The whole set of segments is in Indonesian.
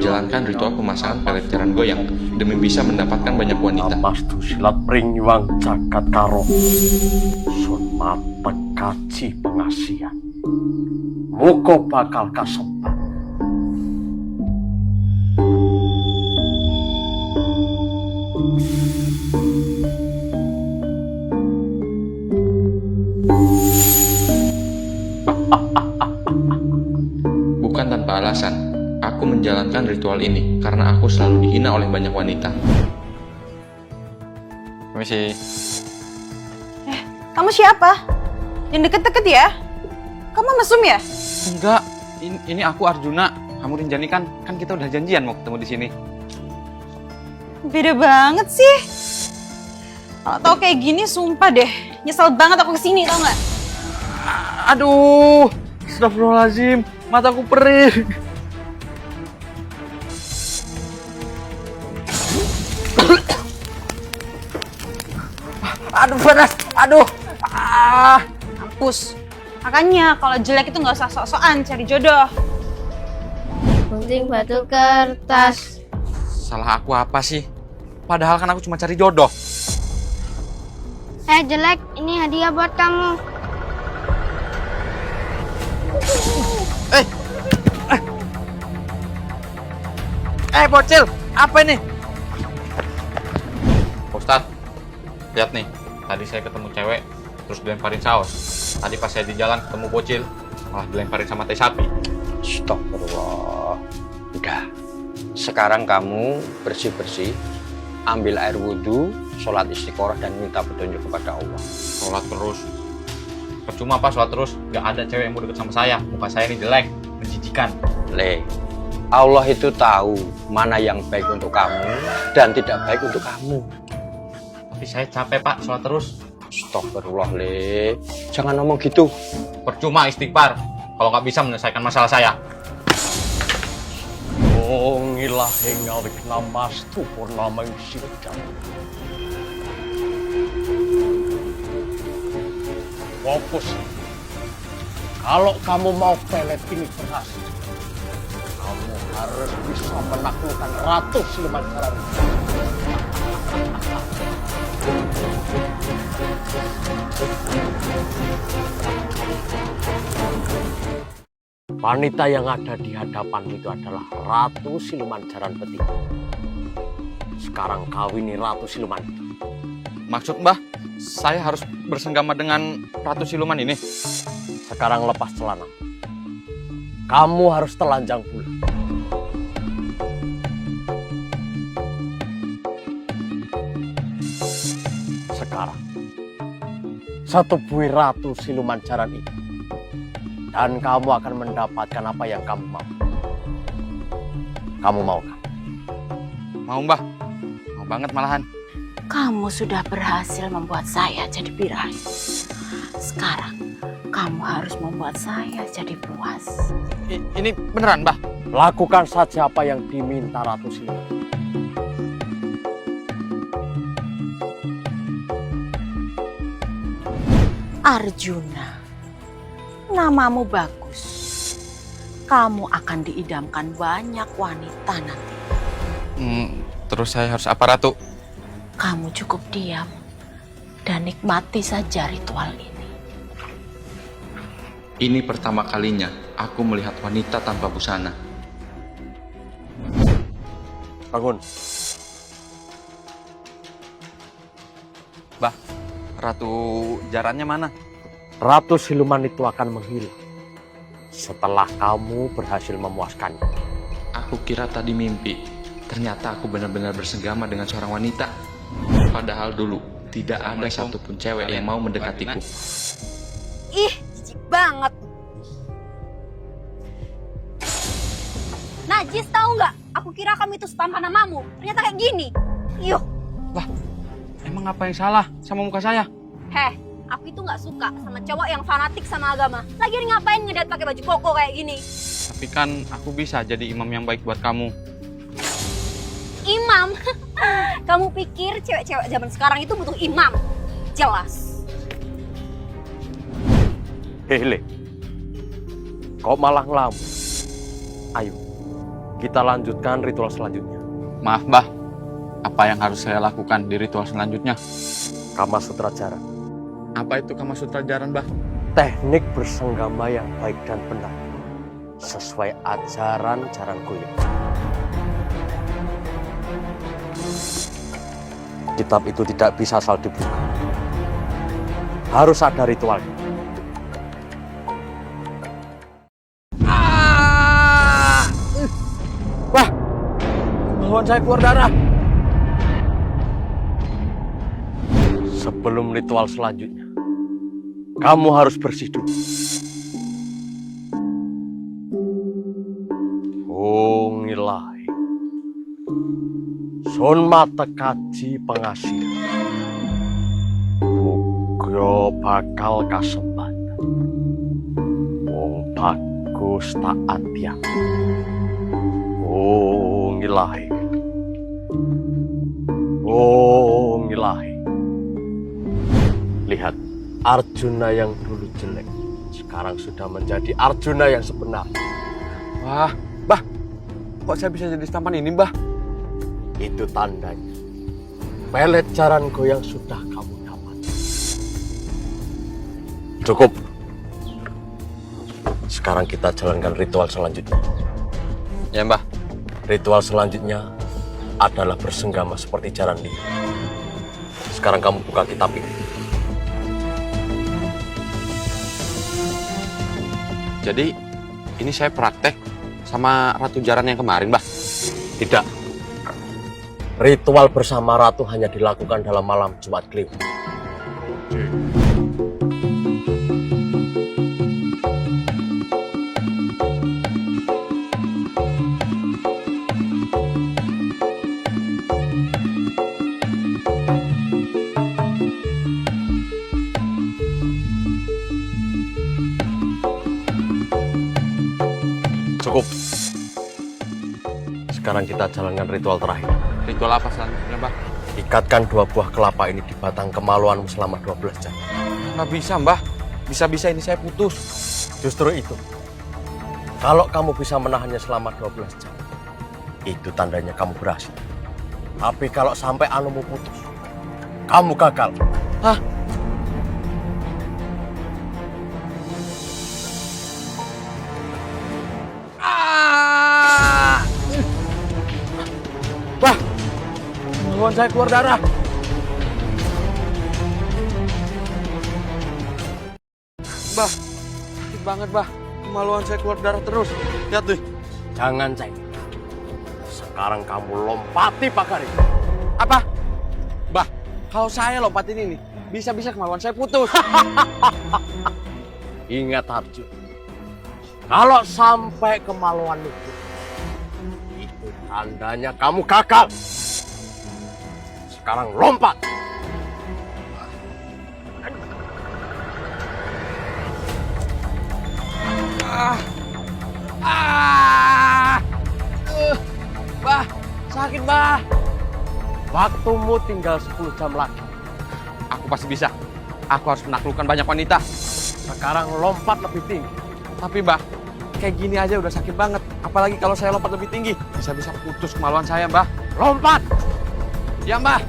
menjalankan ritual pemasangan pelet jaran goyang demi bisa mendapatkan banyak wanita. Namastu silat pringwang jagat karo sun mata kaji pengasihan muka bakal kasempat. Bukan tanpa alasan, aku menjalankan ritual ini karena aku selalu dihina oleh banyak wanita. Permisi. Kamu siapa? Yang deket-deket ya? Kamu mesum ya? Enggak, ini aku Arjuna. Kamu Rinjani kan kita udah janjian mau ketemu di sini. Beda banget sih. Kalau tau kayak gini, sumpah deh. Nyesel banget aku kesini, tau nggak? Aduh, astagfirullahaladzim, mataku perih. Aduh panas, aduh. Mampus. Makanya kalau jelek itu nggak usah sok-sokan cari jodoh. Gunting batu kertas. Salah aku apa sih? Padahal kan aku cuma cari jodoh. Jelek, ini hadiah buat kamu. Bocil, apa ini? Ustadz, lihat nih. Tadi saya ketemu cewek, terus dilemparin saus. Tadi pas saya di jalan ketemu bocil, malah dilemparin sama teh sapi. Astagfirullah. Udah. Sekarang kamu bersih-bersih, ambil air wudhu, sholat istiqoroh dan minta petunjuk kepada Allah. Sholat terus. Percuma apa sholat terus? Gak ada cewek yang mau deket sama saya. Muka saya ini jelek, menjijikan. Allah itu tahu mana yang baik untuk kamu dan tidak baik untuk kamu. Tapi saya capek pak, sholat terus. Astagfirullah, jangan ngomong gitu. Percuma istighfar kalau nggak bisa menyelesaikan masalah saya. Om ilahi ngalik namastu purnama yusidam. Fokus. Kalau kamu mau pelet ini berhasil, kamu harus bisa menaklukkan Ratu Siluman Jaran. Wanita yang ada di hadapanmu itu adalah Ratu Siluman Jaran Beting. Sekarang kawini Ratu Siluman. Maksud mbah, saya harus bersenggama dengan Ratu Siluman ini? Sekarang lepas celana. Kamu harus telanjang bulat. Sekarang, setubui Ratu Siluman Jaran ini. Dan kamu akan mendapatkan apa yang kamu mau. Kamu mau kan? Mau mbah, mau banget malahan. Kamu sudah berhasil membuat saya jadi birahi. Sekarang, kamu harus membuat saya jadi puas. Ini beneran mbah? Lakukan saja apa yang diminta Ratu Siluman. Arjuna, namamu bagus. Kamu akan diidamkan banyak wanita nanti. Terus saya harus apa Ratu? Kamu cukup diam dan nikmati saja ritual ini. Ini pertama kalinya aku melihat wanita tanpa busana. Bangun. Mbah, Ratu Jarannya mana? Ratu Siluman itu akan menghilang setelah kamu berhasil memuaskannya. Aku kira tadi mimpi. Ternyata aku benar-benar bersenggama dengan seorang wanita. Padahal dulu tidak ada satupun cewek yang mau mendekatiku. Ih, jijik banget. Najis tahu nggak? Aku kira kamu itu setampan namamu. Ternyata kayak gini. Yuk. Lah, emang apa yang salah sama muka saya? Heh, aku itu nggak suka sama cowok yang fanatik sama agama. Lagian ngapain ngedat pakai baju koko kayak gini? Tapi kan aku bisa jadi imam yang baik buat kamu. Imam? Kamu pikir cewek-cewek zaman sekarang itu butuh imam? Jelas. Hele, kok malah ngelamun? Ayo, kita lanjutkan ritual selanjutnya. Maaf, Mbah. Apa yang harus saya lakukan di ritual selanjutnya? Kama Sutra Jaran. Apa itu Kama Sutra Jaran, Mbah? Teknik bersenggama yang baik dan benar. Sesuai ajaran Jaran Goyang. Kitab itu tidak bisa asal dibuka. Harus ada ritualnya. Wah! Kemauan saya keluar darah. Sebelum ritual selanjutnya, kamu harus bersih dulu. Om Ilahi. Sun mata kaji pengasih. Muga bakal kasempatan. Wong bagus taat ya. Om Ilahi. Om Ilahi. Lihat, Arjuna yang dulu jelek, sekarang sudah menjadi Arjuna yang sebenarnya. Wah, Mbah. Kok saya bisa jadi tampan ini, Mbah? Itu tandanya. Pelet Jaran Goyang sudah kamu dapat. Cukup. Sekarang kita jalankan ritual selanjutnya. Ya, Mbah. Ritual selanjutnya adalah bersenggama seperti Jaran Lingga. Sekarang kamu buka kitab ini. Jadi, ini saya praktek sama Ratu Jaran yang kemarin, Mbah. Tidak. Ritual bersama Ratu hanya dilakukan dalam malam Jumat Kliwon. Cukup. Sekarang kita jalankan ritual terakhir. Ritual apa selanjutnya, Mbah? Ikatkan 2 buah kelapa ini di batang kemaluanmu selama 12 jam. Nggak bisa, Mbah. Bisa-bisa ini saya putus. Justru itu. Kalau kamu bisa menahannya selama 12 jam, itu tandanya kamu berhasil. Tapi kalau sampai anumu putus, kamu gagal. Hah? Wah, kemauan saya keluar darah. Mbah, sakit banget, Mbah. Kemaluan saya keluar darah terus. Lihat tuh. Jangan cengeng. Sekarang kamu lompati pagar itu. Apa? Mbah, kalau saya lompatin ini, bisa-bisa kemaluan saya putus. Ingat Arjun, kalau sampai kemaluan itu tandanya kamu gagal. Sekarang lompat. Mbah, sakit, Mbah. Waktumu tinggal 10 jam lagi. Aku pasti bisa. Aku harus menaklukkan banyak wanita. Sekarang lompat lebih tinggi. Tapi, Mbah, kayak gini aja udah sakit banget. Apalagi kalau saya lompat lebih tinggi. Bisa-bisa putus kemaluan saya, Mbah. Lompat! Ya, Mbah.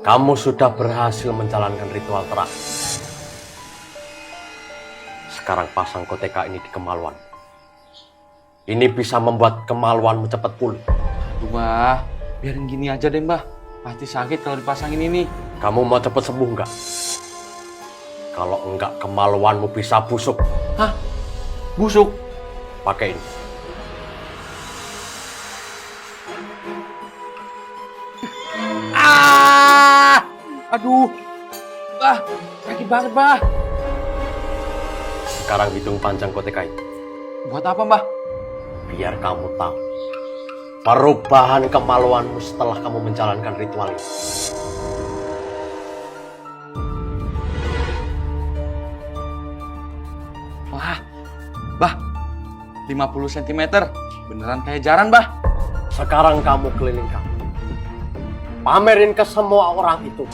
Kamu sudah berhasil menjalankan ritual terakhir. Sekarang pasang koteka ini di kemaluan. Ini bisa membuat kemaluanmu cepat pulih. Aduh, Mbah. Biarin gini aja deh, Mbah. Pasti sakit kalau dipasangin ini. Kamu mau cepat sembuh enggak? Kalau enggak, kemaluanmu bisa busuk. Hah? Busuk? Pakai ini. Aduh. Mbah, sakit banget, Mbah. Sekarang hitung panjang koteka itu. Buat apa, Mbah? Biar kamu tahu perubahan kemaluanmu setelah kamu menjalankan ritual ini. Wah, Mbah, 50 cm. Beneran kayak jaran, Mbah. Sekarang kamu keliling kamu. Pamerin ke semua orang itu.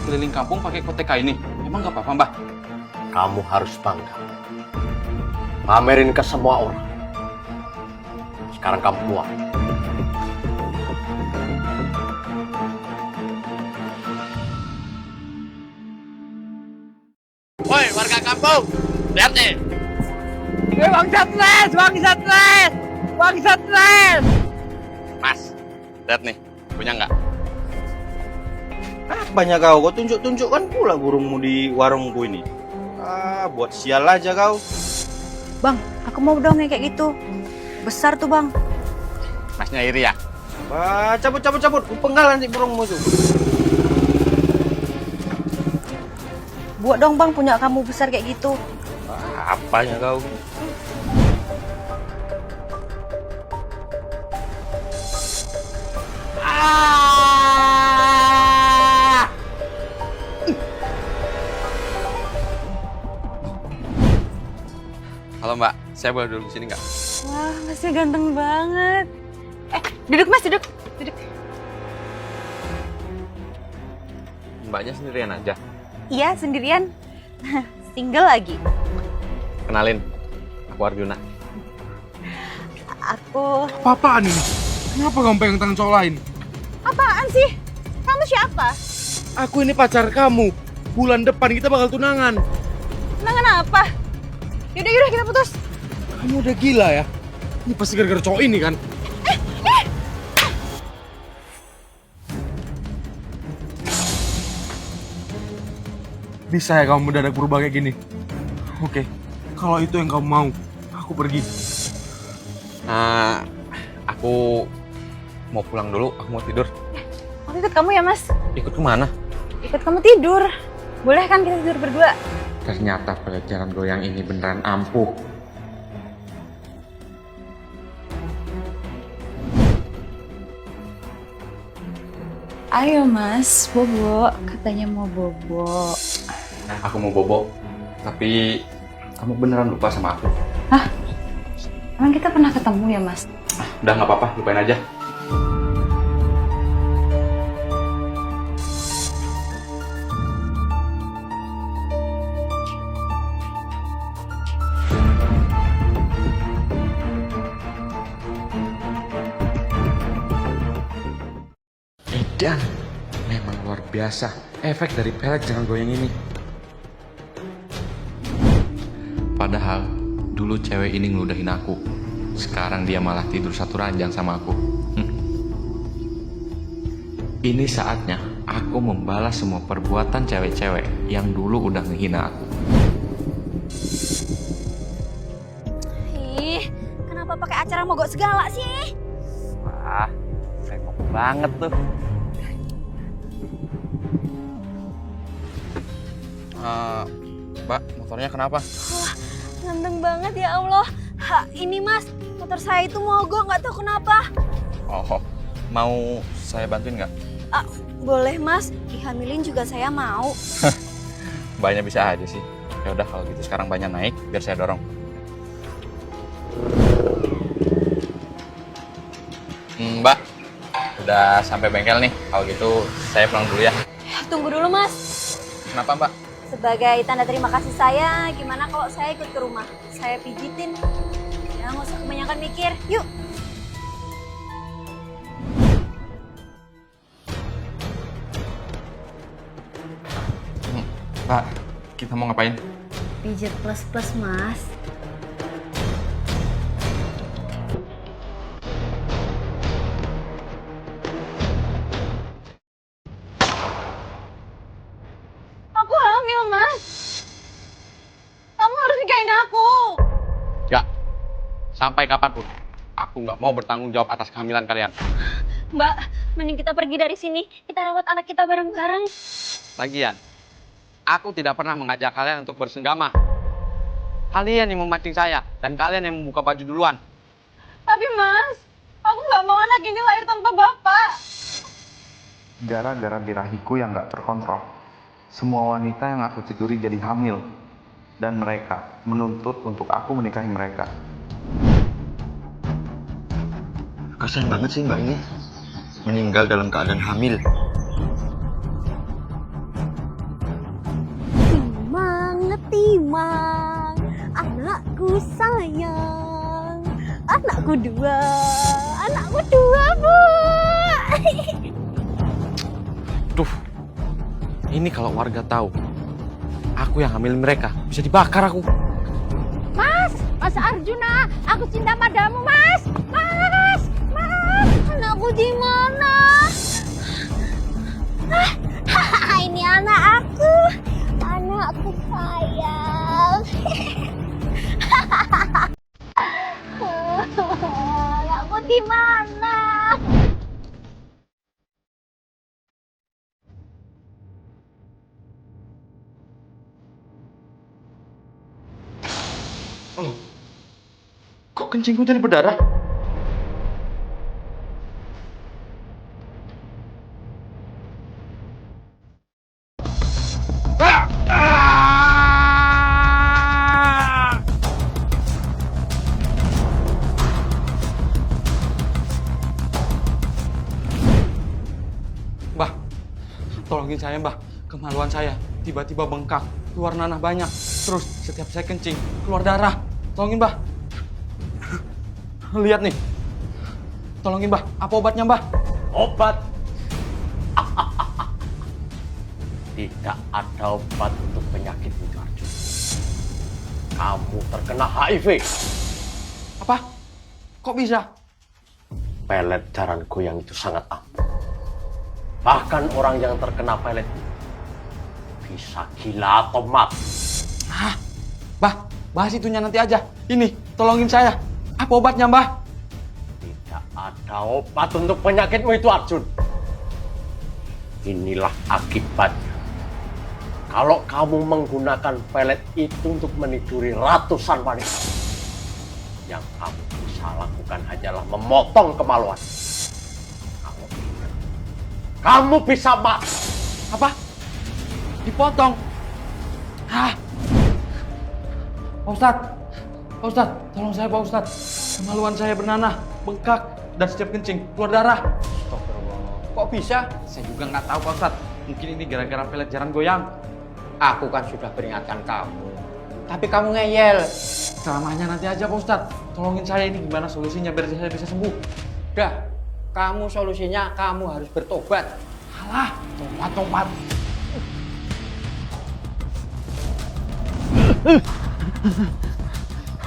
Keliling kampung pakai koteka ini. Emang nggak apa-apa, Mbah? Kamu harus bangga. Pamerin ke semua orang. Sekarang kamu keluar. Woi, warga kampung, lihat nih. Bang stres, bang stres. Mas, lihat nih. Punya nggak? Banyak kau tunjuk-tunjukkan pula burungmu di warungku ini. Buat sial aja kau. Bang, aku mau dong yang kayak gitu. Besar tuh bang. Masnya iri ya? Wah, cabut. Penggal nanti burungmu tuh. Buat dong bang punya kamu besar kayak gitu. Apanya kau? Halo Mbak, saya boleh duduk di sini nggak? Wah, masih ganteng banget. Duduk mas, duduk. Mbaknya sendirian aja. Iya, sendirian. Single lagi. Kenalin, aku Arjuna. Aku... Apa-apaan ini? Kenapa kamu pegang tangan cowok lain? Apaan sih? Kamu siapa? Aku ini pacar kamu. Bulan depan kita bakal tunangan. Tunangan apa? Yaudah kita putus. Kamu udah gila ya? Ini pasti gara-gara cowok ini kan? Bisa ya kamu mendadak berubah kayak gini? Oke, kalau itu yang kamu mau, aku pergi. Aku mau pulang dulu, aku mau tidur. Aku ikut kamu ya mas. Ikut kemana? Ikut kamu tidur. Boleh kan kita tidur berdua? Ternyata pelajaran goyang ini beneran ampuh. Ayo mas, bobo. Katanya mau bobo. Aku mau bobo, tapi kamu beneran lupa sama aku. Hah? Emang kita pernah ketemu ya mas? Udah nggak apa-apa, lupain aja. Dan memang luar biasa efek dari pelet jangan goyang ini. Padahal dulu cewek ini ngeludahin aku. Sekarang dia malah tidur satu ranjang sama aku. Ini saatnya aku membalas semua perbuatan cewek-cewek yang dulu udah ngehina aku. Ih, kenapa pakai acara mogok segala sih? Wah, sengok banget tuh. Mbak, motornya kenapa? Wah, ganteng banget ya Allah. Ini mas, motor saya itu mogok, nggak tahu kenapa. Oh, mau saya bantuin nggak? Boleh mas, dihamilin juga saya mau. Mbaknya bisa aja sih. Ya udah kalau gitu sekarang banyak naik, biar saya dorong. Mbak, udah sampai bengkel nih. Kalau gitu saya pulang dulu ya. Tunggu dulu mas. Kenapa Mbak? Sebagai tanda terima kasih saya, gimana kalau saya ikut ke rumah? Saya pijitin. Ya nggak usah kebanyakan mikir. Yuk. Mbak, kita mau ngapain? Pijit plus mas. Aku hamil mas. Kamu harus nikahin aku. Enggak. Sampai kapanpun, aku nggak mau bertanggung jawab atas kehamilan kalian. Mbak, mending kita pergi dari sini. Kita rawat anak kita bareng-bareng. Lagian, aku tidak pernah mengajak kalian untuk bersenggama. Kalian yang memancing saya, dan kalian yang membuka baju duluan. Tapi mas, aku nggak mau anak ini lahir tanpa bapak. Gara-gara birahiku yang gak terkontrol, semua wanita yang aku tiduri jadi hamil. Dan mereka menuntut untuk aku menikahi mereka. Kasian banget sih mbak ini. meninggal dalam keadaan hamil. Timang, anakku sayang, anakku dua, Bu. Duh, ini kalau warga tahu, aku yang hamil mereka, bisa dibakar aku. Mas Arjuna, aku cinta padamu, Mas. Anakku di mana? Ini anakku sayang. Anakku di mana? Oh, kok kencingku jadi berdarah? Mbah, tolongin saya, Mbah. Kemaluan saya tiba-tiba bengkak, keluar nanah banyak. Terus setiap saya kencing, keluar darah. Tolongin, Mbah. Lihat nih. Tolongin, Mbah. Apa obatnya, Mbah? Obat? Tidak ada obat untuk penyakit itu, Arjun. Kamu terkena HIV. Apa? Kok bisa? Pelet jaran goyang itu sangat ampuh. Bahkan orang yang terkena pelet bisa gila atau mati. Mbah, bahas itunya nanti aja. Ini, tolongin saya. Apa obatnya, Mbah? Tidak ada obat untuk penyakitmu itu, Arjun. Inilah akibatnya. Kalau kamu menggunakan pelet itu untuk meniduri ratusan wanita, yang kamu bisa lakukan hanyalah memotong kemaluan. Kamu bisa mati. Apa? Dipotong? Pak Ustadz, tolong saya Pak Ustadz. Kemaluan saya bernanah, bengkak, dan setiap kencing keluar darah. Kok bisa? Saya juga nggak tahu Pak Ustadz. Mungkin ini gara-gara pelet jaran goyang. Aku kan sudah peringatkan kamu. Tapi kamu ngeyel. Ceramahnya nanti aja Pak Ustadz. Tolongin saya, ini gimana solusinya biar saya bisa sembuh. Udah, kamu solusinya kamu harus bertobat. Alah, tobat.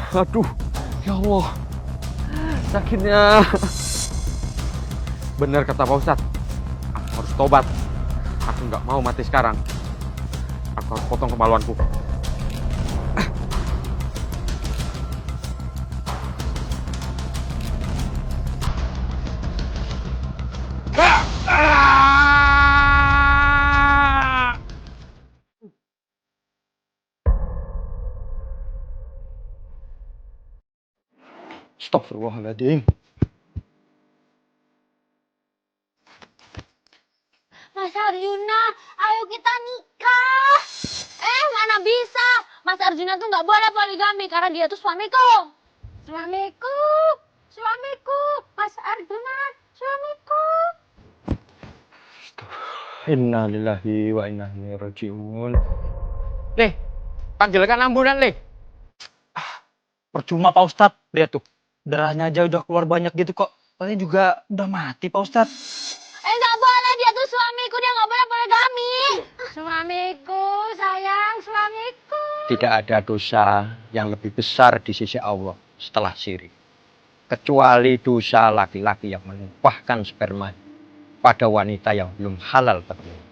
Aduh, ya Allah, sakitnya. Benar kata Pak Ustadz, aku harus tobat. Aku nggak mau mati sekarang. Aku harus potong kemaluanku. Astagfirullahaladzim. Mas Arjuna, ayo kita nikah. Mana bisa? Mas Arjuna tuh nggak boleh poligami karena dia tuh suamiku. Suamiku, Mas Arjuna, suamiku. Innalillahi wa inna ilaihi raji'un. Leh, panggilkan ambulan, Leh. Percuma Pak Ustadz. Lihat tuh, darahnya aja udah keluar banyak gitu kok. Katanya juga udah mati Pak Ustadz. Nggak boleh, dia tuh suamiku, dia nggak boleh poligami. Suamiku, sayang, suamiku. Tidak ada dosa yang lebih besar di sisi Allah setelah syirik. Kecuali dosa laki-laki yang menumpahkan sperma pada wanita yang belum halal baginya.